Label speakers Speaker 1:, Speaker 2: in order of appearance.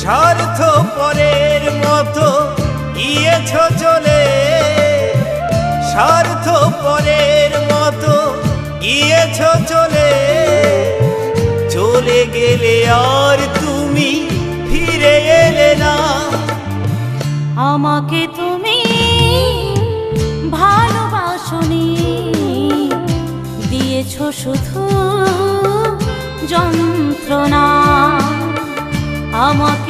Speaker 1: স্বার্থপরের মতো গিয়েছ চলে, স্বার্থপরের মতো গিয়েছ চলে, চলে গেলে আর তুমি ফিরে এলে না।
Speaker 2: আমাকে তুমি ভালোবাসনি, দিয়েছ শুধু যন্ত্রণা। আমাকে